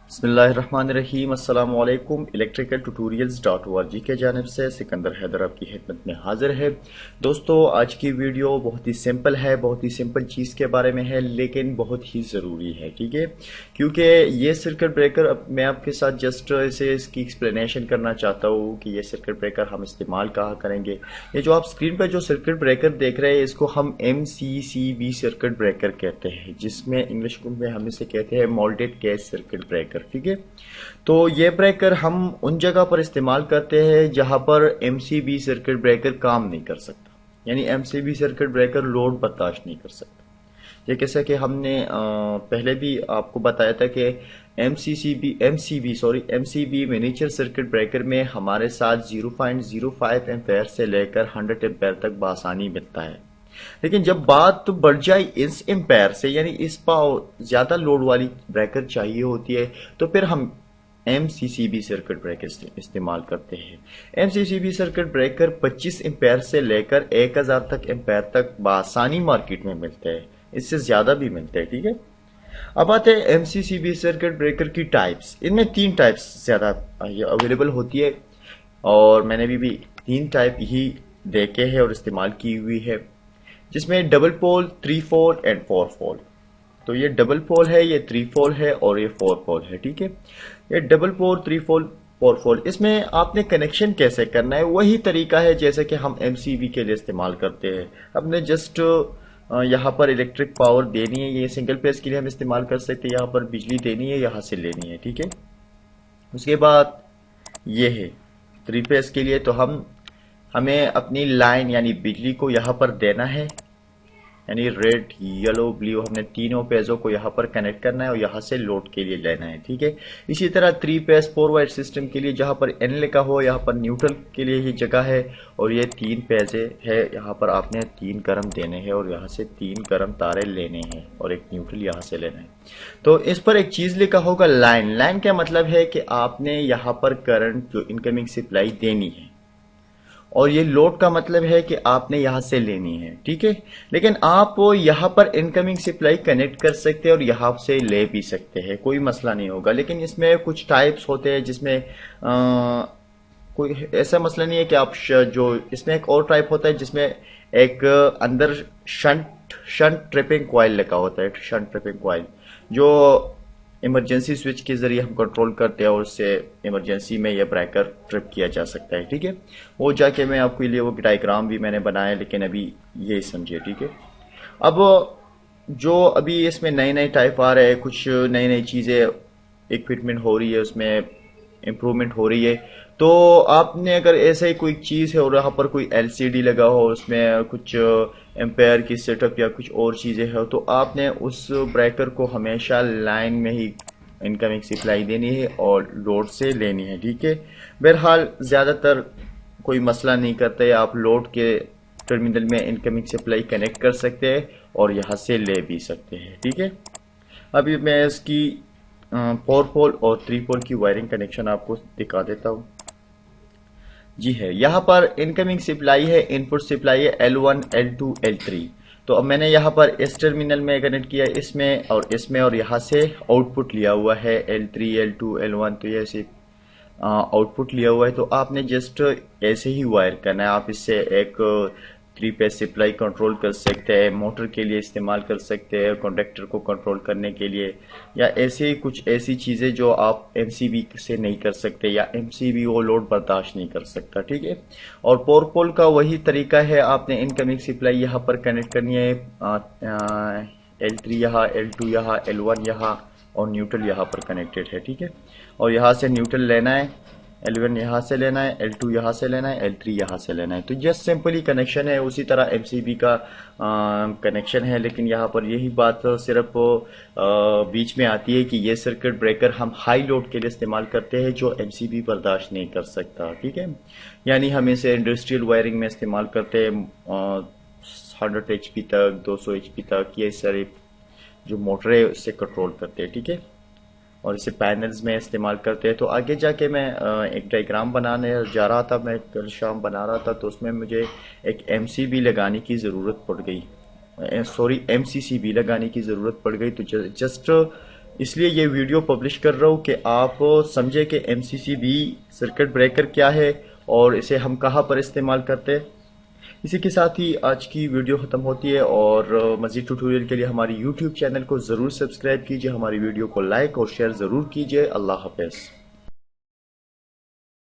बिस्मिल्लाहिर्रहमानिर्रहीम अस्सलाम वालेकुम। इलेक्ट्रिकल ट्यूटोरियल्स.org के जानिब से सिकंदर हैदर आपकी खिदमत में हाजिर है। दोस्तों, आज की वीडियो बहुत ही सिंपल है, बहुत ही सिंपल चीज़ के बारे में है, लेकिन बहुत ही ज़रूरी है। ठीक है, क्योंकि ये सर्किट ब्रेकर मैं आपके साथ जस्ट इसे इसकी एक्सप्लेनेशन करना चाहता हूँ कि ये सर्किट ब्रेकर हम इस्तेमाल कहाँ करेंगे। ये जो आप स्क्रीन पर जो सर्किट ब्रेकर देख रहे हैं, इसको हम MCCB सर्किट ब्रेकर कहते हैं, जिसमें इंग्लिश में हम इसे कहते हैं मोल्डेड केस सर्किट ब्रेकर। ठीक है, तो ये ब्रेकर हम उन जगह पर इस्तेमाल करते हैं जहां पर MCB सर्किट ब्रेकर काम नहीं कर सकता, यानी MCB सर्किट ब्रेकर लोड बर्दाश्त नहीं कर सकता। ये कैसा कि हमने पहले भी आपको बताया था कि MCB मिनीचर सर्किट ब्रेकर में हमारे साथ 0.05 एम्पेयर से लेकर 100 एम्पेयर तक बआसानी मिलता है। लेकिन जब बात बढ़ जाए इस एम्पेयर से, यानी इस पावर ज्यादा लोड वाली ब्रेकर चाहिए होती है, तो फिर हम MCCB सर्किट ब्रेकर इस्तेमाल करते हैं। MCCB सर्किट ब्रेकर 25 एम्पेयर से लेकर 1000 तक एम्पेयर तक बआसानी मार्केट में मिलते हैं, इससे ज्यादा भी मिलते हैं। ठीक है, अब आते हैं MCCB सर्किट ब्रेकर की टाइप्स। इनमें 3 टाइप्स ज्यादा अवेलेबल होती है, और मैंने भी 3 टाइप ही देखे हैं और इस्तेमाल की हुई है, जिसमें डबल पोल, 3 पोल एंड 4 पोल। तो ये डबल पोल है, ये 3 पोल है और ये 4 पोल है। ठीक है, ये डबल पोल, 3 पोल, 4 पोल, इसमें आपने कनेक्शन कैसे करना है वही तरीका है जैसे कि हम MCB के लिए इस्तेमाल करते हैं। हमने जस्ट यहाँ पर इलेक्ट्रिक पावर देनी है, ये सिंगल फेज के लिए हम इस्तेमाल कर सकते हैं। यहाँ पर बिजली देनी है, यहाँ से लेनी है। ठीक है, उसके बाद ये है 3 फेज के लिए, तो हमें अपनी लाइन यानी बिजली को यहाँ पर देना है, यानी रेड, येलो, ब्लू, हमने तीनों पेजों को यहाँ पर कनेक्ट करना है और यहाँ से लोड के लिए लेना है। ठीक है, इसी तरह 3 पेज 4 वायर सिस्टम के लिए जहाँ पर N लिखा हो, यहाँ पर न्यूट्रल के लिए ही जगह है, और ये 3 पेजे है, यहाँ पर आपने 3 करम देने हैं और यहाँ से 3 करम तारे लेने हैं और एक न्यूट्रल यहाँ से लेना है। तो इस पर एक चीज लिखा होगा लाइन। लाइन का मतलब है कि आपने यहाँ पर करंट जो इनकमिंग सप्लाई देनी है, और ये लोड का मतलब है कि आपने यहां से लेनी है। ठीक है, लेकिन आप यहां पर इनकमिंग सप्लाई कनेक्ट कर सकते हैं और यहां से ले भी सकते हैं, कोई मसला नहीं होगा। लेकिन इसमें कुछ टाइप्स होते हैं जिसमें कोई ऐसा मसला नहीं है कि आप जो इसमें एक और टाइप होता है जिसमें एक अंदर शंट ट्रिपिंग कॉइल लगा होता है, शंट ट्रिपिंग कॉइल, जो इमरजेंसी स्विच के जरिए हम कंट्रोल करते हैं और उससे इमरजेंसी में यह ब्रेकर ट्रिप किया जा सकता है। ठीक है, वो जाके मैं आपके लिए वो डायग्राम भी मैंने बनाया, लेकिन अभी ये समझिए। ठीक है, अब जो अभी इसमें नए नए टाइप आ रहे हैं, कुछ नई नई चीजें इक्विपमेंट हो रही है, उसमें इम्प्रूवमेंट हो रही है। तो आपने अगर ऐसा ही कोई चीज है और यहाँ पर कोई LCD लगा हो, उसमें कुछ एम्पेयर की सेटअप या कुछ और चीजें हो, तो आपने उस ब्रेकर को हमेशा लाइन में ही इनकमिंग सप्लाई देनी है और लोड से लेनी है। ठीक है, बहरहाल ज्यादातर कोई मसला नहीं करता है, आप लोड के टर्मिनल में इनकमिंग सप्लाई कनेक्ट कर सकते हैं और यहाँ से ले भी सकते हैं। ठीक है, अभी मैं इसकी 4 पोल और 3 पोल की वायरिंग कनेक्शन आपको दिखा देता हूँ। जी है, यहाँ पर इनकमिंग सप्लाई है, इनपुट सप्लाई है L1, L2, L3। तो अब मैंने यहाँ पर इस टर्मिनल में कनेक्ट किया, इसमें और इसमें, और यहाँ से आउटपुट लिया हुआ है L3, L2, L1, तो ये ऐसे आउटपुट लिया हुआ है। तो आपने जस्ट ऐसे ही वायर करना है। आप इससे एक 3 पेज सप्लाई कंट्रोल कर सकते हैं, मोटर के लिए इस्तेमाल कर सकते हैं, कंडक्टर को कंट्रोल करने के लिए, या ऐसे कुछ ऐसी चीजें जो आप MCB से नहीं कर सकते, या MCB वो लोड बर्दाश्त नहीं कर सकता। ठीक है, और 4 पोल का वही तरीका है, आपने इनकमिंग सप्लाई यहाँ पर कनेक्ट करनी है, L3 यहाँ, L2 यहाँ, L1 यहाँ, और न्यूट्रल यहाँ पर कनेक्टेड है। ठीक है, और यहाँ से न्यूट्रल लेना है, L1 यहाँ से लेना है, L2 यहाँ से लेना है, L3 यहाँ से लेना है। तो जस्ट सिंपली कनेक्शन है, उसी तरह MCB का कनेक्शन है। लेकिन यहाँ पर यही बात सिर्फ बीच में आती है कि ये सर्किट ब्रेकर हम हाई लोड के लिए इस्तेमाल करते हैं जो MCB बर्दाश्त नहीं कर सकता। ठीक है, यानी हम इसे इंडस्ट्रियल वायरिंग में इस्तेमाल करते हैं, 100 HP तक, 200 HP तक, ये सारे जो मोटर है उससे कंट्रोल करते हैं। ठीक है, और इसे पैनल्स में इस्तेमाल करते हैं। तो आगे जाके मैं एक डायग्राम बनाने जा रहा था, मैं कल शाम बना रहा था, तो उसमें मुझे एक MCB लगाने की ज़रूरत पड़ गई, सॉरी MCCB लगाने की ज़रूरत पड़ गई। तो जस्ट इसलिए ये वीडियो पब्लिश कर रहा हूँ कि आप समझे कि MCCB सर्किट ब्रेकर क्या है और इसे हम कहाँ पर इस्तेमाल करते हैं। इसी के साथ ही आज की वीडियो ख़त्म होती है और मज़ीद ट्यूटोरियल के लिए हमारी YouTube चैनल को ज़रूर सब्सक्राइब कीजिए, हमारी वीडियो को लाइक और शेयर ज़रूर कीजिए। अल्लाह हाफ़िज़।